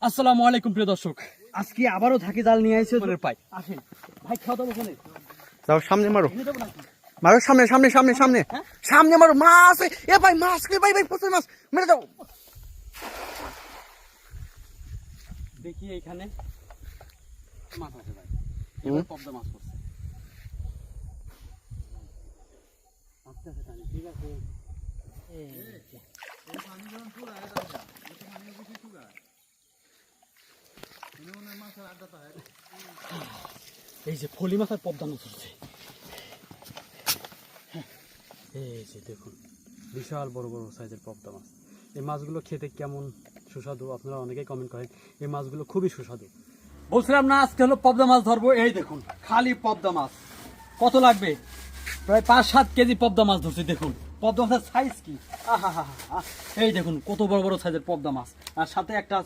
আসসালামু আলাইকুম প্রিয় দর্শক, আজকে আবারও ধাকি জাল নিয়ে আইছে ওদের পাই। আসেন ভাই, খাওয়া দাওয়া ওখানে যাও সামনে মারো, এনে দেবো নাকি? মারো সামনে সামনে সামনে সামনে সামনে মারো। মাছ এ ভাই, মাছ রে ভাই, ভাই প্রচুর মাছ, মেরে দাও। দেখি এইখানে মাছ আছে ভাই, এবার পদ্মা মাছ পড়ছে। আস্তে আস্তে টানি, ঠিক আছে? এই যে ফলি মাছ আর পদ্মা মাছ হচ্ছে। এই যে দেখুন, বিশাল বড় বড় সাইজের পদ্মা মাছ। এই মাছগুলো খেতে কেমন সুস্বাদু আপনারা অনেকেই কমেন্ট করেন। এই মাছগুলো খুবই সুস্বাদু। বলছিলাম না আজকে হলো পদ্মা মাছ ধরবো। এই দেখুন খালি পদ্মা মাছ, কত লাগবে? প্রায় 5-7 কেজি পদ্মা মাছ ধরছি। দেখুন পদ্মা মাছের সাইজ কি, আহা হা হা। এই দেখুন কত বড় বড় সাইজের পদ্মা মাছ, আর সাথে একটা আছে